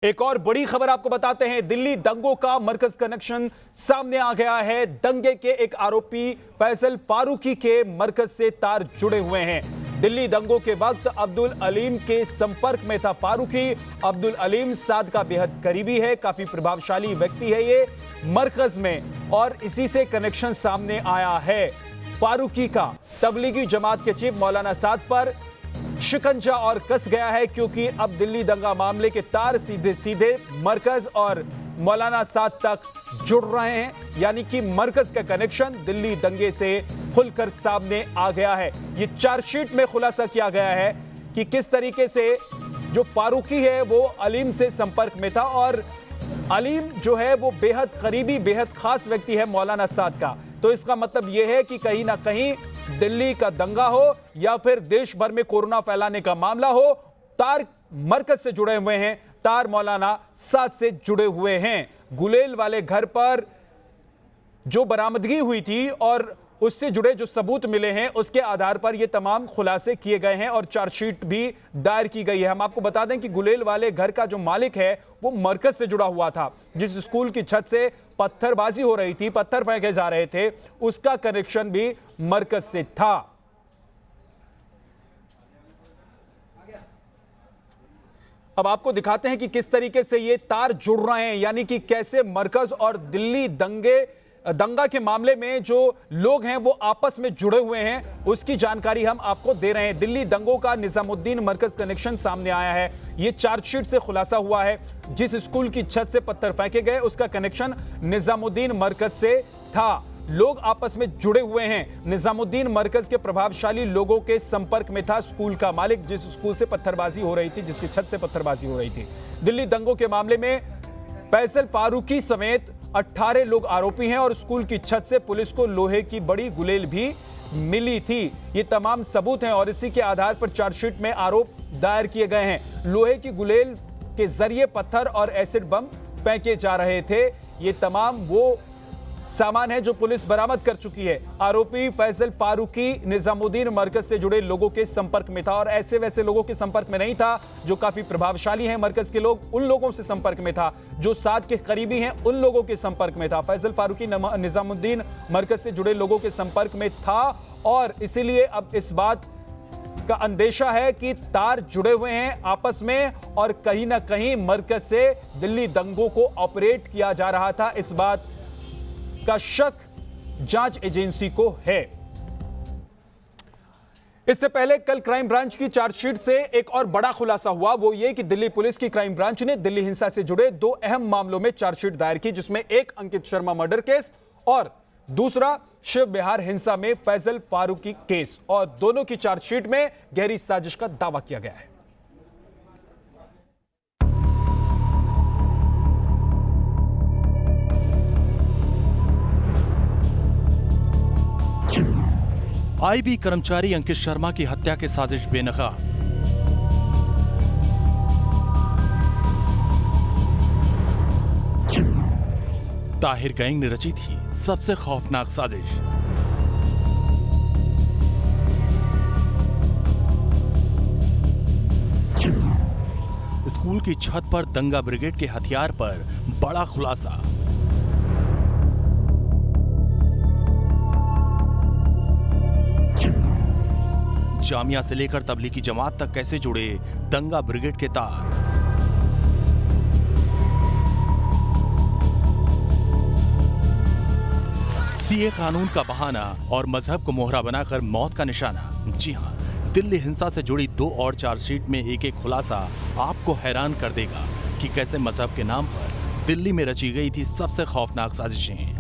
एक और बड़ी खबर आपको बताते हैं। दिल्ली दंगों का मरकज कनेक्शन सामने आ गया है। दंगे के एक आरोपी फैसल फारूकी के मरकज से तार जुड़े हुए हैं। दिल्ली दंगों के वक्त अब्दुल अलीम के संपर्क में था फारूकी। अब्दुल अलीम साद का बेहद करीबी है, काफी प्रभावशाली व्यक्ति है ये मरकज में, और इसी से कनेक्शन सामने आया है। फारूकी का तबलीगी जमात के चीफ मौलाना साद पर शिकंजा और कस गया है, क्योंकि अब दिल्ली दंगा मामले के तार सीधे सीधे मरकज और मौलाना साद तक जुड़ रहे हैं। यानी कि मरकज का कनेक्शन दिल्ली दंगे से खुलकर सामने आ गया है। ये चार्जशीट में खुलासा किया गया है कि किस तरीके से जो फारूकी है वो अलीम से संपर्क में था, और अलीम जो है वो बेहद करीबी, बेहद खास व्यक्ति है मौलाना साद का। तो इसका मतलब यह है कि कहीं ना कहीं दिल्ली का दंगा हो या फिर देश भर में कोरोना फैलाने का मामला हो, तार मरकज से जुड़े हुए हैं, तार मौलाना साद से जुड़े हुए हैं। गुलेल वाले घर पर जो बरामदगी हुई थी और उससे जुड़े जो सबूत मिले हैं, उसके आधार पर ये तमाम खुलासे किए गए हैं और चार्जशीट भी दायर की गई है। हम आपको बता दें कि गुलेल वाले घर का जो मालिक है वो मरकज से जुड़ा हुआ था। जिस स्कूल की छत से पत्थरबाजी हो रही थी, पत्थर फेंके जा रहे थे, उसका कनेक्शन भी मरकज से था। अब आपको दिखाते हैं कि किस तरीके से ये तार जुड़ रहे हैं, यानी कि कैसे मरकज और दिल्ली दंगा के मामले में जो लोग हैं वो आपस में जुड़े हुए हैं, उसकी जानकारी हम आपको दे रहे हैं। दिल्ली दंगों का निजामुद्दीन मरकज कनेक्शन सामने आया है। ये चार्जशीट से खुलासा हुआ है। जिस स्कूल की छत से पत्थर फेंके गए उसका कनेक्शन निजामुद्दीन मरकज से था। लोग आपस में जुड़े हुए हैं। निजामुद्दीन मरकज के प्रभावशाली लोगों के संपर्क में था स्कूल का मालिक, जिस स्कूल से पत्थरबाजी हो रही थी, जिसकी छत से पत्थरबाजी हो रही थी। दिल्ली दंगों के मामले में फैसल फारूकी समेत 18 लोग आरोपी हैं और स्कूल की छत से पुलिस को लोहे की बड़ी गुलेल भी मिली थी। ये तमाम सबूत हैं और इसी के आधार पर चार्जशीट में आरोप दायर किए गए हैं। लोहे की गुलेल के जरिए पत्थर और एसिड बम फेंके जा रहे थे। ये तमाम वो सामान है जो पुलिस बरामद कर चुकी है। आरोपी फैसल फारूकी निजामुद्दीन मरकज से जुड़े लोगों के संपर्क में था और ऐसे वैसे लोगों के संपर्क में नहीं था जो काफी प्रभावशाली हैं मरकज के लोग, उन लोगों से संपर्क में था। जो साद के करीबी हैं उन लोगों के संपर्क में था। फैसल फारूकी निजामुद्दीन मरकज से जुड़े लोगों के संपर्क में था और इसीलिए अब इस बात का अंदेशा है कि तार जुड़े हुए हैं आपस में और कहीं ना कहीं मरकज से दिल्ली दंगों को ऑपरेट किया जा रहा था। इस बात का शक जांच एजेंसी को है। इससे पहले कल क्राइम ब्रांच की चार्जशीट से एक और बड़ा खुलासा हुआ, वो ये कि दिल्ली पुलिस की क्राइम ब्रांच ने दिल्ली हिंसा से जुड़े 2 अहम मामलों में चार्जशीट दायर की, जिसमें एक अंकित शर्मा मर्डर केस और दूसरा शिव बिहार हिंसा में फैसल फारूकी केस, और दोनों की चार्जशीट में गहरी साजिश का दावा किया गया है। आईबी कर्मचारी अंकित शर्मा की हत्या की साजिश बेनकाब। ताहिर गैंग ने रची थी सबसे खौफनाक साजिश। स्कूल की छत पर दंगा ब्रिगेड के हथियार पर बड़ा खुलासा। जामिया से लेकर तबलीगी जमात तक कैसे जुड़े दंगा ब्रिगेड के तार। सीए कानून का बहाना और मजहब को मोहरा बनाकर मौत का निशाना। जी हां, दिल्ली हिंसा से जुड़ी 2 और चार्जशीट में एक एक खुलासा आपको हैरान कर देगा कि कैसे मजहब के नाम पर दिल्ली में रची गई थी सबसे खौफनाक साजिशें।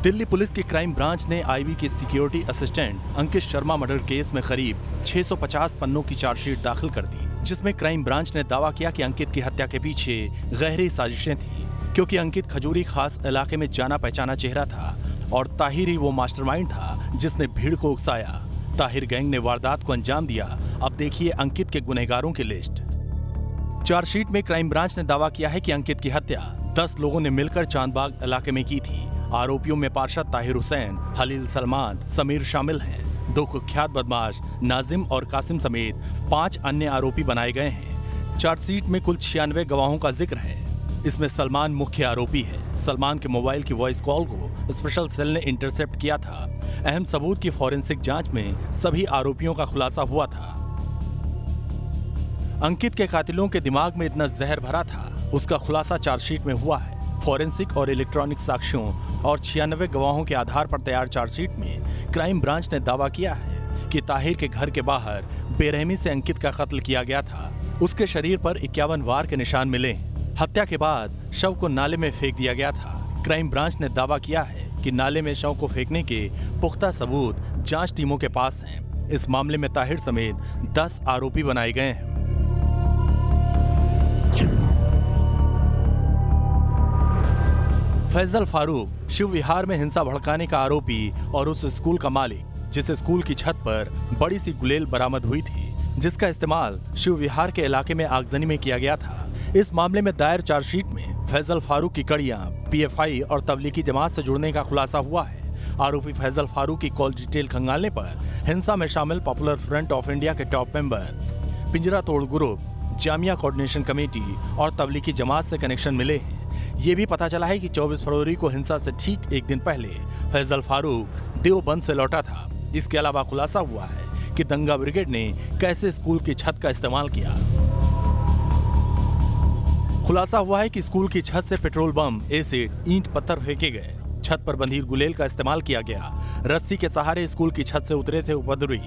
दिल्ली पुलिस की क्राइम ब्रांच ने आईबी के security assistant Ankit Sharma murder case में करीब 650 पन्नों की चार्जशीट दाखिल कर दी, जिसमें क्राइम ब्रांच ने दावा किया कि अंकित की हत्या के पीछे गहरी साजिशें थीं, क्योंकि अंकित खजूरी खास इलाके में जाना पहचाना चेहरा था और ताहिर ही वो मास्टरमाइंड था जिसने भीड़ को उकसाया। ताहिर गैंग ने वारदात को अंजाम दिया। अब देखिए अंकित के गुनहगारों की लिस्ट। चार्जशीट में क्राइम ब्रांच ने दावा किया है कि अंकित की हत्या 10 लोगों ने मिलकर चांदबाग इलाके में की थी। आरोपियों में पार्षद ताहिर हुसैन, हलील सलमान, समीर शामिल हैं। 2 कुख्यात बदमाश नाजिम और कासिम समेत 5 अन्य आरोपी बनाए गए हैं। चार्जशीट में कुल 96 गवाहों का जिक्र है। इसमें सलमान मुख्य आरोपी है। सलमान के मोबाइल की वॉइस कॉल को स्पेशल सेल ने इंटरसेप्ट किया था। अहम सबूत की फॉरेंसिक जांच में सभी आरोपियों का खुलासा हुआ था। अंकित के कातिलों के दिमाग में इतना जहर भरा था, उसका खुलासा चार्जशीट में हुआ है। फॉरेंसिक और इलेक्ट्रॉनिक साक्ष्यों और 96 गवाहों के आधार पर तैयार चार्जशीट में क्राइम ब्रांच ने दावा किया है कि ताहिर के घर के बाहर बेरहमी से अंकित का कत्ल किया गया था। उसके शरीर पर 51 वार के निशान मिले। हत्या के बाद शव को नाले में फेंक दिया गया था। क्राइम ब्रांच ने दावा किया है कि नाले में शव को फेंकने के पुख्ता सबूत जांच टीमों के पास हैं। इस मामले में ताहिर समेत 10 आरोपी बनाए गए हैं। फैजल फारूक शिव विहार में हिंसा भड़काने का आरोपी और उस स्कूल का मालिक, जिस स्कूल की छत पर बड़ी सी गुलेल बरामद हुई थी, जिसका इस्तेमाल शिव विहार के इलाके में आगजनी में किया गया था। इस मामले में दायर चार्जशीट में फैजल फारूक की कड़ियां पीएफआई और तबलीगी जमात से जुड़ने का खुलासा हुआ है। आरोपी फैजल फारूक की कॉल डिटेल खंगालने पर हिंसा में शामिल पॉपुलर फ्रंट ऑफ इंडिया के टॉप मेंबर, पिंजरा तोड़ ग्रुप, जामिया कोऑर्डिनेशन कमेटी और तबलीगी जमात से कनेक्शन मिले हैं। ये भी पता चला है कि 24 फरवरी को हिंसा से ठीक एक दिन पहले फैजल फारूक देवबंद से लौटा था। इसके अलावा खुलासा हुआ है कि दंगा ब्रिगेड ने कैसे स्कूल की छत का इस्तेमाल किया। खुलासा हुआ है कि स्कूल की छत से पेट्रोल बम, एसिड, ईंट पत्थर फेंके गए। छत पर बंधी गुलेल का इस्तेमाल किया गया। रस्सी के सहारे स्कूल की छत से उतरे थे उपद्रवी।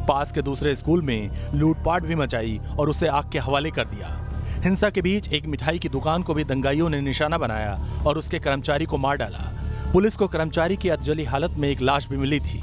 पास के दूसरे स्कूल में लूटपाट भी मचाई और उसे आग के हवाले कर दिया। हिंसा के बीच एक मिठाई की दुकान को भी दंगाइयों ने निशाना बनाया और उसके कर्मचारी को मार डाला। पुलिस को कर्मचारी की अधजली हालत में एक लाश भी मिली थी।